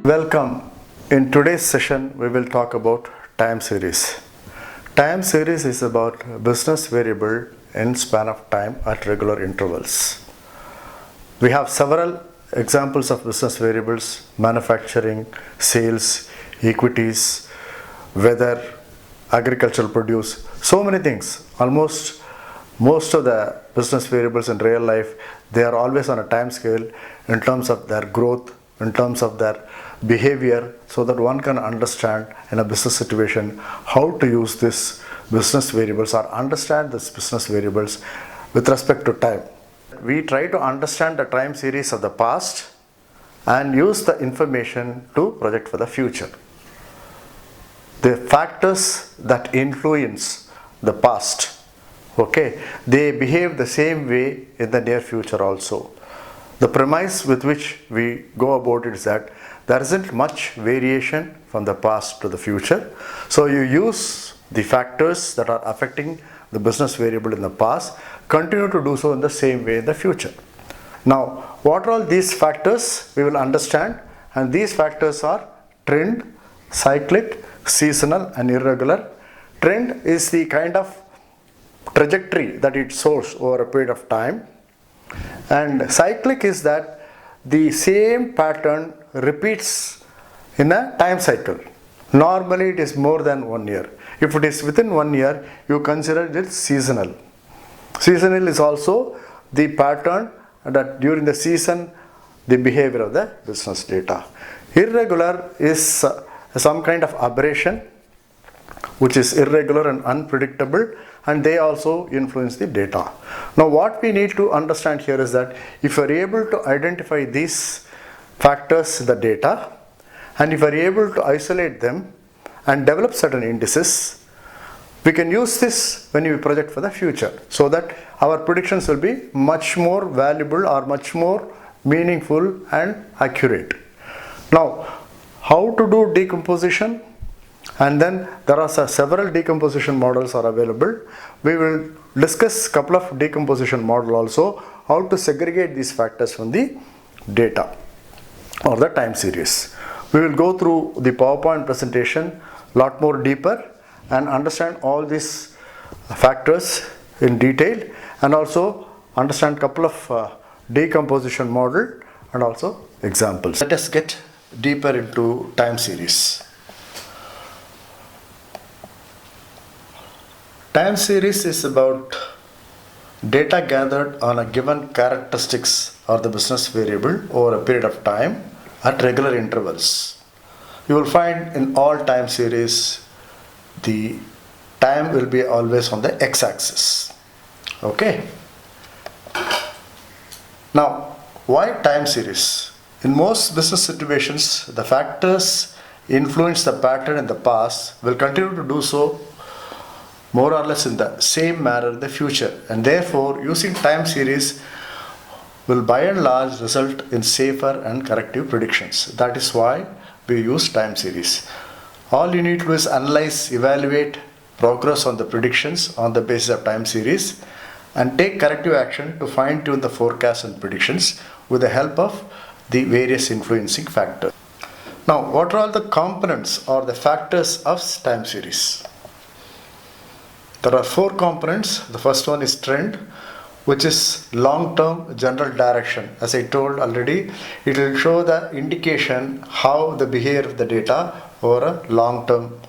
Welcome. In today's session, we will talk about time series. Time series is about business variable in span of time at regular intervals. We have several examples of business variables: manufacturing, sales, equities, weather, agricultural produce, so many things. Almost most of the business variables in real life, they are always on a time scale in terms of their growth, in terms of their behavior, so that one can understand in a business situation how to use this business variables or understand this business variables with respect to time. We try to understand the time series of the past and use the information to project for the future. The factors that influence the past, they behave the same way in the near future also. The premise with which we go about it is that there isn't much variation from the past to the future. So you use the factors that are affecting the business variable in the past, continue to do so in the same way in the future. Now, what are all these factors? We will understand, and these factors are trend, cyclic, seasonal and irregular. Trend is the kind of trajectory that it shows over a period of time, and cyclic is that the same pattern repeats in a time cycle. Normally it is more than 1 year. If it is within 1 year, you consider it seasonal. Seasonal is also the pattern that during the season the behavior of the business data. Irregular is some kind of aberration which is irregular and unpredictable, and they also influence the data. Now what we need to understand here is that if you are able to identify these factors in the data, and if you are able to isolate them and develop certain indices, we can use this when we project for the future, so that our predictions will be much more valuable or much more meaningful and accurate. Now, how to do decomposition? And then there are several decomposition models are available. We will discuss a couple of decomposition model also, how to segregate these factors from the data or the time series. We will go through the PowerPoint presentation a lot more deeper and understand all these factors in detail, and also understand a couple of decomposition model and also examples. Let us get deeper into time series. Time series is about data gathered on a given characteristics or the business variable over a period of time at regular intervals. You will find in all time series the time will be always on the x-axis. Okay. Now, why time series? In most business situations, the factors influence the pattern in the past will continue to do so more or less in the same manner in the future, and therefore using time series will by and large result in safer and corrective predictions. That is why we use time series. All you need to do is analyze, evaluate progress on the predictions on the basis of time series, and take corrective action to fine tune the forecasts and predictions with the help of the various influencing factors. Now, what are all the components or the factors of time series? There are 4 components. The first one is trend, which is long-term general direction. As I told already, it will show the indication how the behavior of the data over a long-term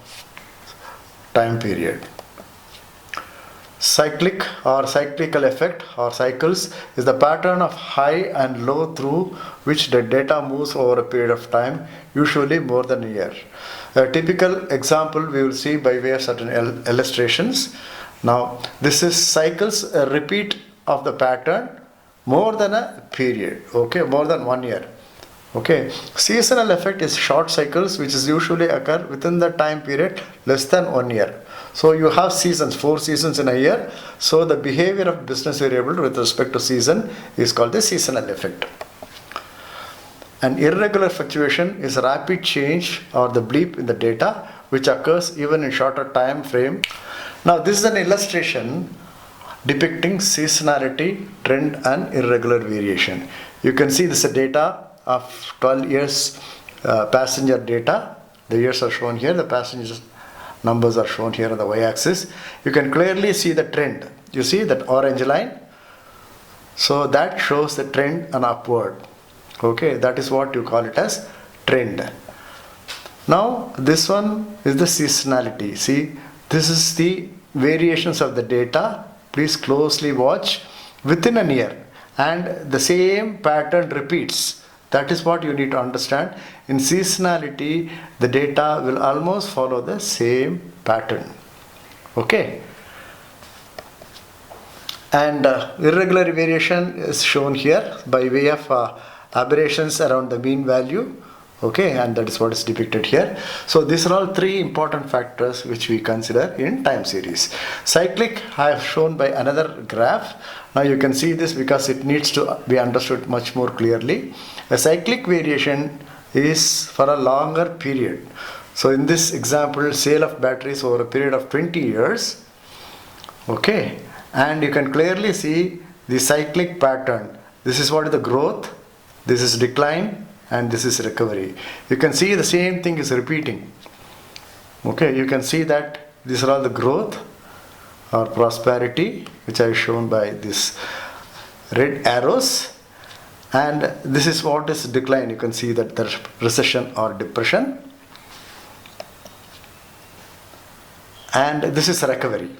time period. Cyclic or cyclical effect or cycles is the pattern of high and low through which the data moves over a period of time, usually more than a year. A typical example we will see by way of certain illustrations. Now, this is cycles, a repeat of the pattern more than a period, more than 1 year. Seasonal effect is short cycles which is usually occur within the time period less than 1 year. So you have seasons, 4 seasons in a year. So the behavior of business variable with respect to season is called the seasonal effect. An irregular fluctuation is a rapid change or the bleep in the data which occurs even in shorter time frame. Now this is an illustration depicting seasonality, trend and irregular variation. You can see this data of 12 years passenger data. The years are shown here, the passenger numbers are shown here on the y-axis. You can clearly see the trend. You see that orange line? So that shows the trend and upward. Okay, that is what you call it as trend. Now this one is the seasonality. See, this is the variations of the data. Please closely watch within a year, and the same pattern repeats. That is what you need to understand. In seasonality, the data will almost follow the same pattern. Okay. And irregular variation is shown here by way of aberrations around the mean value. Okay, and that is what is depicted here. So these are all three important factors which we consider in time series. Cyclic I have shown by another graph. Now you can see this because it needs to be understood much more clearly. A cyclic variation is for a longer period. So in this example, sale of batteries over a period of 20 years. Okay, and you can clearly see the cyclic pattern. This is what is the growth, this is decline, and this is recovery. You can see the same thing is repeating. Okay, you can see that these are all the growth or prosperity, which I have shown by these red arrows, and this is what is decline. You can see that there's recession or depression, and this is recovery.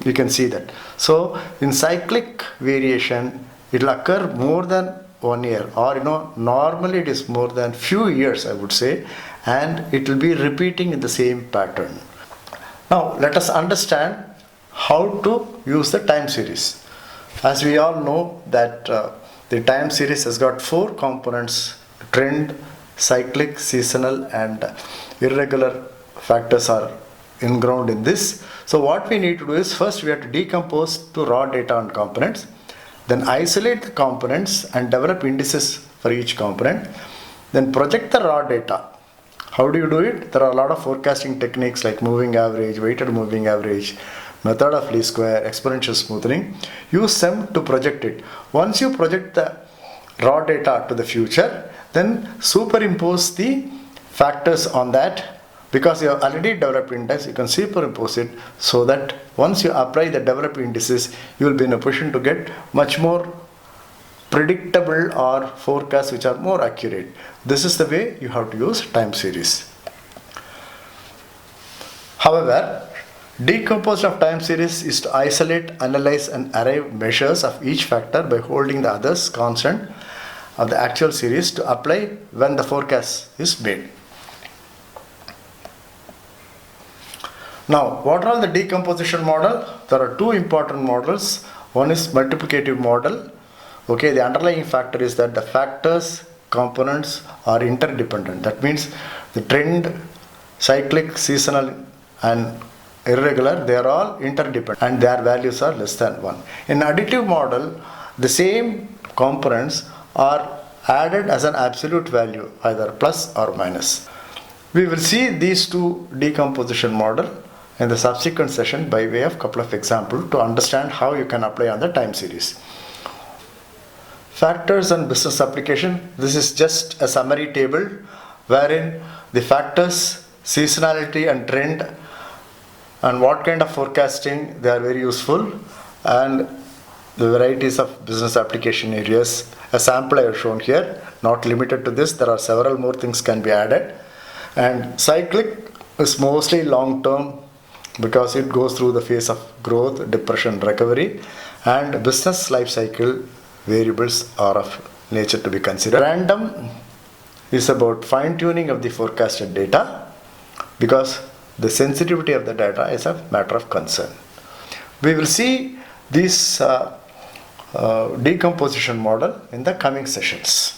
You can see that. So in cyclic variation, it will occur more than 1 year, or normally it is more than few years, I would say, and it will be repeating in the same pattern. Now let us understand how to use the time series. As we all know that the time series has got 4 components: trend, cyclic, seasonal, and irregular factors are inground in this. So what we need to do is, first we have to decompose to raw data and components, then isolate the components and develop indices for each component, then project the raw data. How do you do it? There are a lot of forecasting techniques like moving average, weighted moving average, method of least square, exponential smoothing. Use them to project it. Once you project the raw data to the future, then superimpose the factors on that. Because you have already developed index, you can superimpose it, so that once you apply the developed indices, you will be in a position to get much more predictable or forecasts which are more accurate. This is the way you have to use time series. However, decomposition of time series is to isolate, analyze, and arrive measures of each factor by holding the others constant of the actual series to apply when the forecast is made. Now, what are the decomposition model? There are 2 important models. One is multiplicative model. Okay, the underlying factor is that the factors, components are interdependent. That means the trend, cyclic, seasonal, and irregular, they are all interdependent and their values are less than 1. In additive model, the same components are added as an absolute value, either plus or minus. We will see these 2 decomposition model in the subsequent session by way of couple of examples to understand how you can apply on the time series. Factors and business application. This is just a summary table wherein the factors, seasonality and trend, and what kind of forecasting they are very useful, and the varieties of business application areas. A sample I have shown here, not limited to this, there are several more things can be added. And cyclic is mostly long term because it goes through the phase of growth, depression, recovery, and business life cycle variables are of nature to be considered. Random is about fine tuning of the forecasted data because the sensitivity of the data is a matter of concern. We will see this decomposition model in the coming sessions.